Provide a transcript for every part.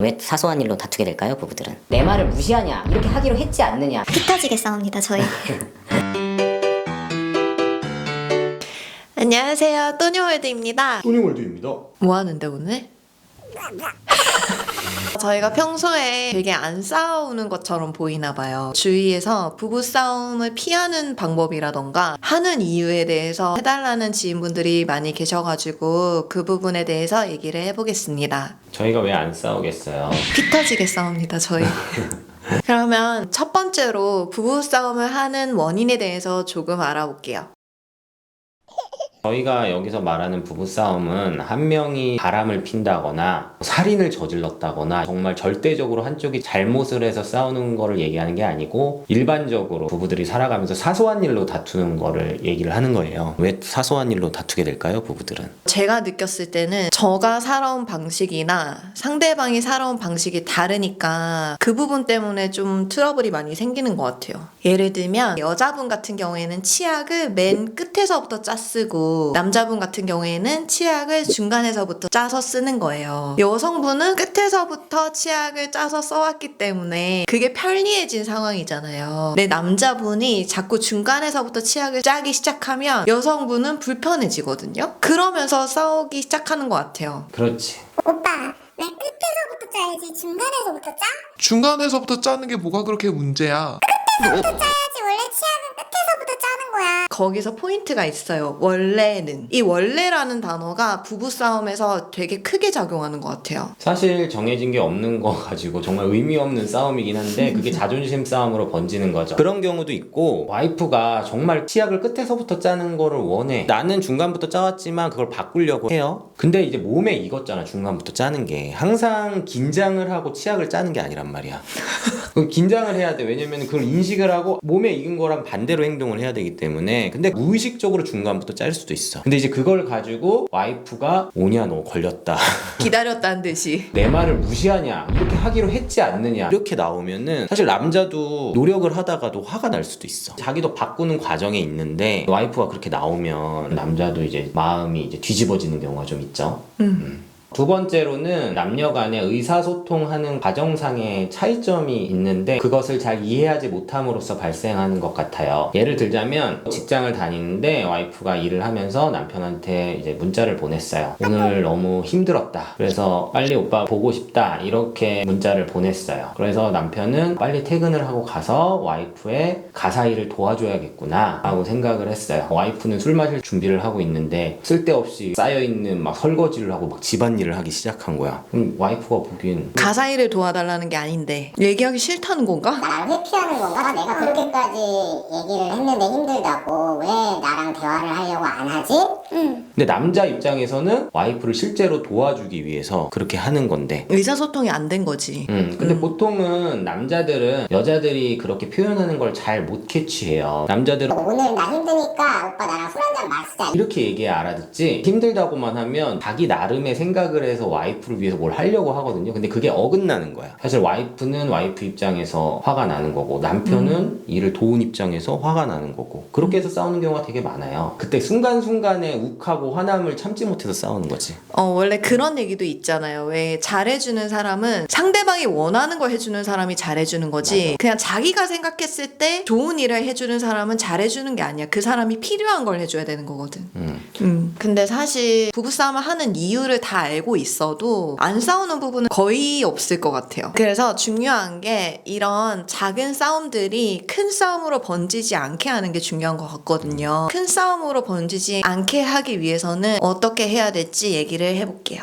왜 사소한 일로 다투게 될까요, 부부들은? 내 말을 무시하냐? 이렇게 하기로 했지 않느냐? 피 터지게 싸웁니다, 저희. 안녕하세요, 또니월드입니다. 또니월드입니다. 뭐 하는데 오늘? 저희가 평소에 되게 안 싸우는 것처럼 보이나 봐요. 주위에서 부부싸움을 피하는 방법이라던가 하는 이유에 대해서 해달라는 지인분들이 많이 계셔가지고 그 부분에 대해서 얘기를 해보겠습니다. 저희가 왜 안 싸우겠어요? 피 터지게 싸웁니다, 저희. 그러면 첫 번째로 부부싸움을 하는 원인에 대해서 조금 알아볼게요. 저희가 여기서 말하는 부부싸움은 한 명이 바람을 핀다거나 살인을 저질렀다거나 정말 절대적으로 한쪽이 잘못을 해서 싸우는 거를 얘기하는 게 아니고 일반적으로 부부들이 살아가면서 사소한 일로 다투는 거를 얘기를 하는 거예요. 왜 사소한 일로 다투게 될까요, 부부들은? 제가 느꼈을 때는 저가 살아온 방식이나 상대방이 살아온 방식이 다르니까 그 부분 때문에 좀 트러블이 많이 생기는 것 같아요. 예를 들면 여자분 같은 경우에는 치약을 맨 끝에서부터 짜 쓰고 남자분 같은 경우에는 치약을 중간에서부터 짜서 쓰는 거예요. 여성분은 끝에서부터 치약을 짜서 써왔기 때문에 그게 편리해진 상황이잖아요. 근데 남자분이 자꾸 중간에서부터 치약을 짜기 시작하면 여성분은 불편해지거든요. 그러면서 싸우기 시작하는 것 같아요. 그렇지. 오빠, 왜 끝에서부터 짜야지 중간에서부터 짜? 중간에서부터 짜는 게 뭐가 그렇게 문제야? 끝에서부터 짜야지. 원래 치약은 끝에서부터 짜는 거야. 거기서 포인트가 있어요. 원래는. 이 원래라는 단어가 부부싸움에서 되게 크게 작용하는 것 같아요. 사실 정해진 게 없는 거 가지고 정말 의미 없는 싸움이긴 한데 그게 자존심 싸움으로 번지는 거죠. 그런 경우도 있고 와이프가 정말 치약을 끝에서부터 짜는 거를 원해. 나는 중간부터 짜왔지만 그걸 바꾸려고 해요. 근데 이제 몸에 익었잖아, 중간부터 짜는 게. 항상 긴장을 하고 치약을 짜는 게 아니란 말이야. 긴장을 해야 돼. 왜냐면 그걸 인식을 하고 몸에 익은 거랑 반대로 행동을 해야 되기 때문에. 근데 무의식적으로 중간부터 짤 수도 있어. 근데 이제 그걸 가지고 와이프가 오냐 너 걸렸다. 기다렸다는 듯이. 내 말을 무시하냐? 이렇게 하기로 했지 않느냐? 이렇게 나오면은 사실 남자도 노력을 하다가도 화가 날 수도 있어. 자기도 바꾸는 과정에 있는데 와이프가 그렇게 나오면 남자도 이제 마음이 이제 뒤집어지는 경우가 좀 있죠. 두 번째로는 남녀 간의 의사소통하는 과정상의 차이점이 있는데 그것을 잘 이해하지 못함으로써 발생하는 것 같아요. 예를 들자면 직장을 다니는데 와이프가 일을 하면서 남편한테 이제 문자를 보냈어요. 오늘 너무 힘들었다. 그래서 빨리 오빠 보고 싶다. 이렇게 문자를 보냈어요. 그래서 남편은 빨리 퇴근을 하고 가서 와이프의 가사 일을 도와줘야겠구나 하고 생각을 했어요. 와이프는 술 마실 준비를 하고 있는데 쓸데없이 쌓여있는 막 설거지를 하고 막 집안일을 하기 시작한 거야. 그럼 와이프가 보기엔 가사 일을 도와달라는 게 아닌데 얘기하기 싫다는 건가? 나랑 회피하는 건가? 내가 그렇게까지 얘기를 했는데 힘들다고 왜 나랑 대화를 하려고 안 하지? 근데 남자 입장에서는 와이프를 실제로 도와주기 위해서 그렇게 하는 건데 의사소통이 안 된 거지. 근데 보통은 남자들은 여자들이 그렇게 표현하는 걸 잘 못 캐치해요. 남자들은 오늘 나 힘드니까 오빠 나랑 술 한잔 마시자. 이렇게 얘기해야 알아듣지 힘들다고만 하면 자기 나름의 생각을 해서 와이프를 위해서 뭘 하려고 하거든요. 근데 그게 어긋나는 거야. 사실 와이프는 와이프 입장에서 화가 나는 거고 남편은 일을 도운 입장에서 화가 나는 거고 그렇게 해서 싸우는 경우가 되게 많아요. 그때 순간순간에 욱하고 화남을 참지 못해서 싸우는 거지. 원래 그런 얘기도 있잖아요. 왜 잘해주는 사람은 상대방이 원하는 걸 해주는 사람이 잘해주는 거지. 맞아. 그냥 자기가 생각했을 때 좋은 일을 해주는 사람은 잘해주는 게 아니야. 그 사람이 필요한 걸 해줘야 되는 거거든. 근데 사실 부부싸움을 하는 이유를 다 알고 있어도 안 싸우는 부분은 거의 없을 것 같아요. 그래서 중요한 게 이런 작은 싸움들이 큰 싸움으로 번지지 않게 하는 게 중요한 것 같거든요. 큰 싸움으로 번지지 않게 하기 위해서는 어떻게 해야 될지 얘기를 해볼게요.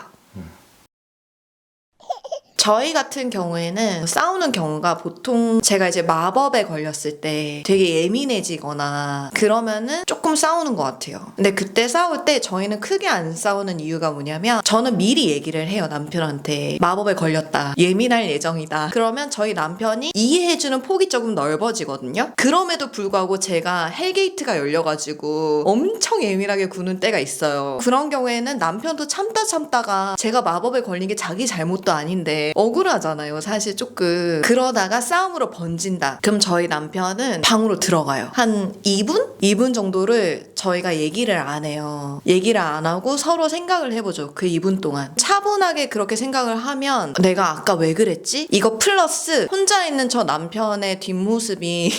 저희 같은 경우에는 싸우는 경우가 보통 제가 이제 마법에 걸렸을 때 되게 예민해지거나 그러면은 조금 싸우는 것 같아요. 근데 그때 싸울 때 저희는 크게 안 싸우는 이유가 뭐냐면 저는 미리 얘기를 해요, 남편한테. 마법에 걸렸다. 예민할 예정이다. 그러면 저희 남편이 이해해주는 폭이 조금 넓어지거든요. 그럼에도 불구하고 제가 헬게이트가 열려가지고 엄청 예민하게 구는 때가 있어요. 그런 경우에는 남편도 참다가 제가 마법에 걸린 게 자기 잘못도 아닌데 억울하잖아요, 사실 조금. 그러다가 싸움으로 번진다. 그럼 저희 남편은 방으로 들어가요. 한 2분? 2분 정도를 저희가 얘기를 안 해요. 얘기를 안 하고 서로 생각을 해보죠. 그 2분 동안. 차분하게 그렇게 생각을 하면 내가 아까 왜 그랬지? 이거 플러스 혼자 있는 저 남편의 뒷모습이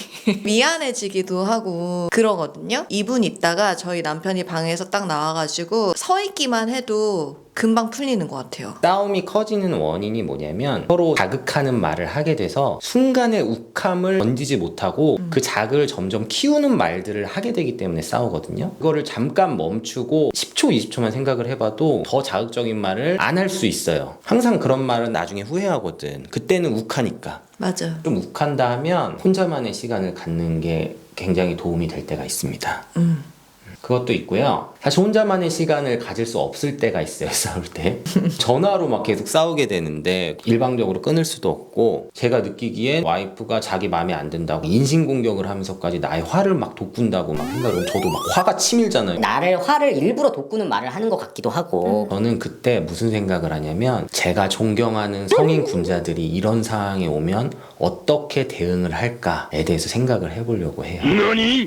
미안해지기도 하고 그러거든요. 2분 있다가 저희 남편이 방에서 딱 나와가지고 서 있기만 해도 금방 풀리는 것 같아요. 싸움이 커지는 원인이 뭐냐면 서로 자극하는 말을 하게 돼서 순간의 욱함을 던지지 못하고 그 자극을 점점 키우는 말들을 하게 되기 때문에 싸우거든요. 그거를 잠깐 멈추고 10초, 20초만 생각을 해봐도 더 자극적인 말을 안 할 수 있어요. 항상 그런 말은 나중에 후회하거든. 그때는 욱하니까. 맞아. 좀 욱한다 하면 혼자만의 시간을 갖는 게 굉장히 도움이 될 때가 있습니다. 그것도 있고요. 사실 혼자만의 시간을 가질 수 없을 때가 있어요. 싸울 때 전화로 막 계속 싸우게 되는데 일방적으로 끊을 수도 없고, 제가 느끼기엔 와이프가 자기 마음에 안 든다고 인신공격을 하면서까지 나의 화를 막 돋군다고 막 생각을, 저도 막 화가 치밀잖아요. 나를 화를 일부러 돋구는 말을 하는 것 같기도 하고. 저는 그때 무슨 생각을 하냐면, 제가 존경하는 성인 군자들이 이런 상황에 오면 어떻게 대응을 할까에 대해서 생각을 해보려고 해요.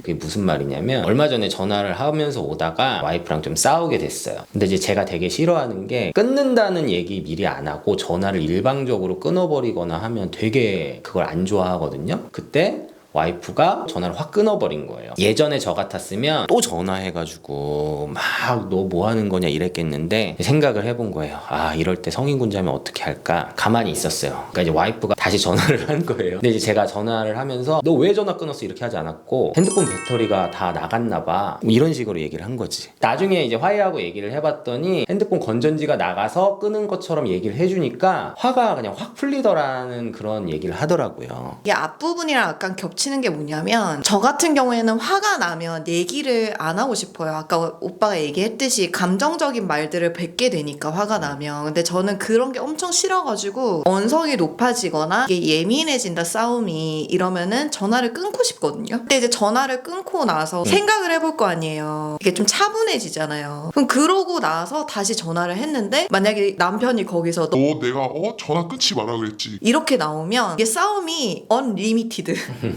그게 무슨 말이냐면, 얼마 전에 전화를 하면서 오다가 와이프랑 좀 싸우게 됐어요. 근데 이제 제가 되게 싫어하는 게, 끊는다는 얘기 미리 안 하고 전화를 일방적으로 끊어버리거나 하면 되게 그걸 안 좋아하거든요. 그때 와이프가 전화를 확 끊어버린 거예요. 예전에 저 같았으면 또 전화해가지고 막 너 뭐 하는 거냐 이랬겠는데, 생각을 해본 거예요. 아, 이럴 때 성인군자면 어떻게 할까? 가만히 있었어요. 그러니까 이제 와이프가 다시 전화를 한 거예요. 근데 이제 제가 전화를 하면서 너 왜 전화 끊었어? 이렇게 하지 않았고, 핸드폰 배터리가 다 나갔나 봐, 뭐 이런 식으로 얘기를 한 거지. 나중에 이제 화해하고 얘기를 해봤더니 핸드폰 건전지가 나가서 끄는 것처럼 얘기를 해주니까 화가 그냥 확 풀리더라는 그런 얘기를 하더라고요. 이게 앞부분이랑 약간 겹치는 게 뭐냐면, 저 같은 경우에는 화가 나면 얘기를 안 하고 싶어요. 아까 오빠가 얘기했듯이 감정적인 말들을 뱉게 되니까 화가 나면. 근데 저는 그런 게 엄청 싫어가지고 언성이 높아지거나 이게 예민해진다 싸움이 이러면은 전화를 끊고 싶거든요. 근데 이제 전화를 끊고 나서 생각을 해볼 거 아니에요. 이게 좀 차분해지잖아요. 그럼 그러고 나서 다시 전화를 했는데, 만약에 남편이 거기서 너 내가 전화 끊지 마라 그랬지. 이렇게 나오면 이게 싸움이 언리미티드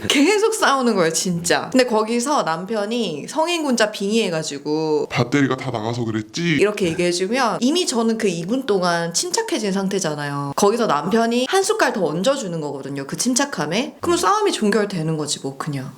계속 싸우는 거예요 진짜. 근데 거기서 남편이 성인군자 빙의해가지고 배터리가 다 나가서 그랬지. 이렇게 얘기해주면 이미 저는 그 2분 동안 침착해진 상태잖아요. 거기서 남편이 한 숟갈 더 얹어주는 거거든요, 그 침착함에. 그럼 싸움이 종결되는 거지 뭐 그냥.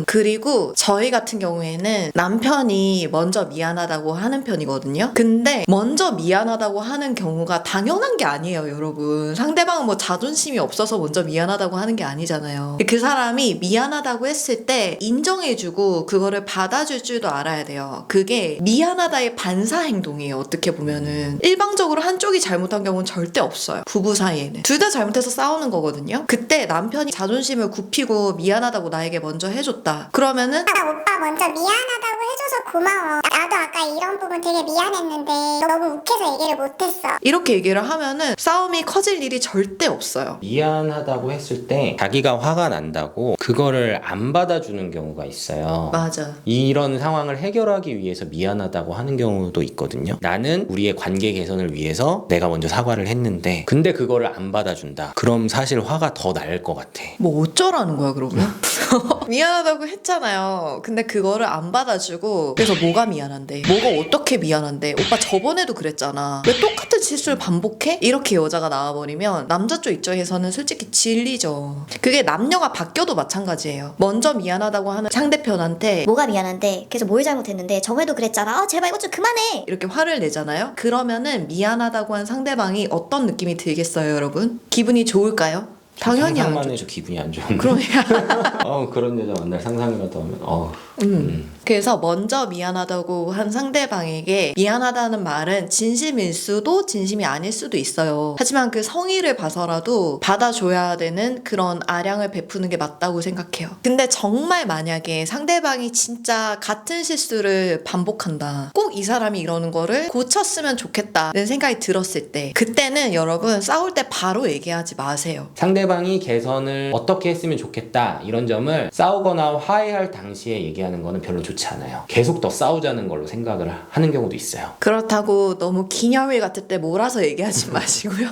그리고 저희 같은 경우에는 남편이 먼저 미안하다고 하는 편이거든요. 근데 먼저 미안하다고 하는 경우가 당연한 게 아니에요, 여러분. 상대방은 뭐 자존심이 없어서 먼저 미안하다고 하는 게 아니잖아요. 그 사람이 미안하다고 했을 때 인정해주고 그거를 받아줄 줄도 알아야 돼요. 그게 미안하다의 반사 행동이에요, 어떻게 보면은. 일방적으로 한쪽이 잘못한 경우는 절대 없어요, 부부 사이에는. 둘 다 잘못해서 싸우는 거거든요. 그때 남편이 자존심을 굽히고 미안하다고 나에게 먼저 해줬다, 그러면은 나 오빠 먼저 미안하다고 해줘서 고마워. 나도 아까 이런 부분 되게 미안했는데 너무 욱해서 얘기를 못했어. 이렇게 얘기를 하면은 싸움이 커질 일이 절대 없어요. 미안하다고 했을 때 자기가 화가 난다고 그거를 안 받아주는 경우가 있어요. 맞아. 이런 상황을 해결하기 위해서 미안하다고 하는 경우도 있거든요. 나는 우리의 관계 개선을 위해서 내가 먼저 사과를 했는데, 근데 그거를 안 받아준다. 그럼 사실 화가 더 날 것 같아. 뭐 어쩌라는 거야 그러면? 미안하다고 했잖아요. 근데 그거를 안 받아주고, 그래서 뭐가 미안한데? 뭐가 어떻게 미안한데? 오빠 저번에도 그랬잖아. 왜 똑같은 실수를 반복해? 이렇게 여자가 나와버리면 남자 쪽 입장에서는 솔직히 질리죠. 그게 남녀가 바뀌어도 마찬가지예요. 먼저 미안하다고 하는 상대편한테 뭐가 미안한데? 그래서 뭘 잘못했는데? 저번에도 그랬잖아. 제발 이것 좀 그만해. 이렇게 화를 내잖아요. 그러면은 미안하다고 한 상대방이 어떤 느낌이 들겠어요, 여러분? 기분이 좋을까요? 당연히 안 상상만 좋죠. 해도 기분이 안 좋은데. 그러니까 그런 여자 만날 상상이라도 하면 그래서 먼저 미안하다고 한 상대방에게 미안하다는 말은 진심일 수도 진심이 아닐 수도 있어요. 하지만 그 성의를 봐서라도 받아줘야 되는 그런 아량을 베푸는 게 맞다고 생각해요. 근데 정말 만약에 상대방이 진짜 같은 실수를 반복한다, 꼭 이 사람이 이러는 거를 고쳤으면 좋겠다는 생각이 들었을 때, 그때는 여러분 싸울 때 바로 얘기하지 마세요. 상대방이 개선을 어떻게 했으면 좋겠다, 이런 점을 싸우거나 화해할 당시에 얘기하는 거는 별로 좋지 않아요. 계속 더 싸우자는 걸로 생각을 하는 경우도 있어요. 그렇다고 너무 기념일 같을 때 몰아서 얘기하지 마시고요.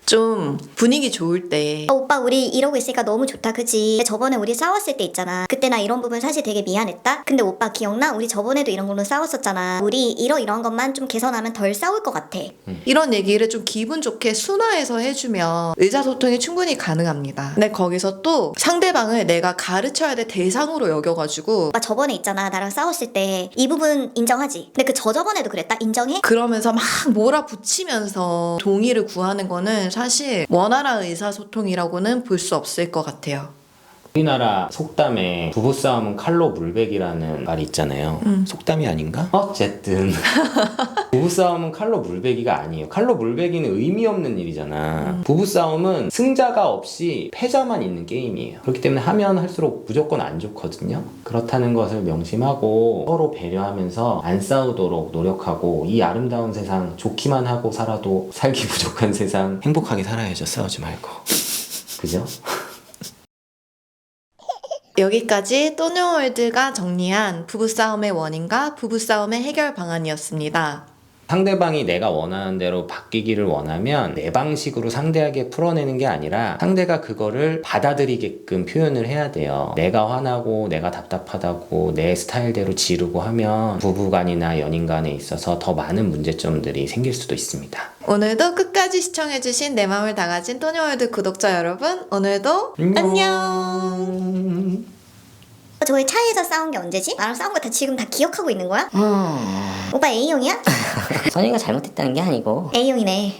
좀 분위기 좋을 때 오빠 우리 이러고 있으니까 너무 좋다 그치? 저번에 우리 싸웠을 때 있잖아. 그때 나 이런 부분 사실 되게 미안했다. 근데 오빠 기억나? 우리 저번에도 이런 걸로 싸웠었잖아. 우리 이런 것만 좀 개선하면 덜 싸울 것 같아. 이런 얘기를 좀 기분 좋게 순화해서 해주면 의사소통이 충분히 가능합니다. 근데 거기서 또 상대방을 내가 가르쳐야 될 대상으로 여겨가지고 오빠 저번에 있잖아. 나랑 싸웠을 때 이 부분 인정하지? 근데 그 저번에도 그랬다? 인정해? 그러면서 막 몰아붙이면서 동의를 구하는 거는 사실 원활한 의사소통이라고는 볼 수 없을 것 같아요. 우리나라 속담에 부부싸움은 칼로 물베기라는 말이 있잖아요. 속담이 아닌가? 어쨌든 부부싸움은 칼로 물베기가 아니에요. 칼로 물베기는 의미 없는 일이잖아. 부부싸움은 승자가 없이 패자만 있는 게임이에요. 그렇기 때문에 하면 할수록 무조건 안 좋거든요. 그렇다는 것을 명심하고 서로 배려하면서 안 싸우도록 노력하고 이 아름다운 세상 좋기만 하고 살아도 살기 부족한 세상 행복하게 살아야죠. 싸우지 말고. 그죠? 여기까지 또녀월드가 정리한 부부싸움의 원인과 부부싸움의 해결 방안이었습니다. 상대방이 내가 원하는 대로 바뀌기를 원하면 내 방식으로 상대에게 풀어내는 게 아니라 상대가 그거를 받아들이게끔 표현을 해야 돼요. 내가 화나고 내가 답답하다고 내 스타일대로 지르고 하면 부부간이나 연인간에 있어서 더 많은 문제점들이 생길 수도 있습니다. 오늘도 끝까지 시청해주신 내 맘을 다 가진 또녀월드 구독자 여러분, 오늘도 안녕. 저희 차에서 싸운 게 언제지? 나랑 싸운 거 지금 다 기억하고 있는 거야? 오빠 A형이야? 선이가 잘못했다는 게 아니고 A형이네.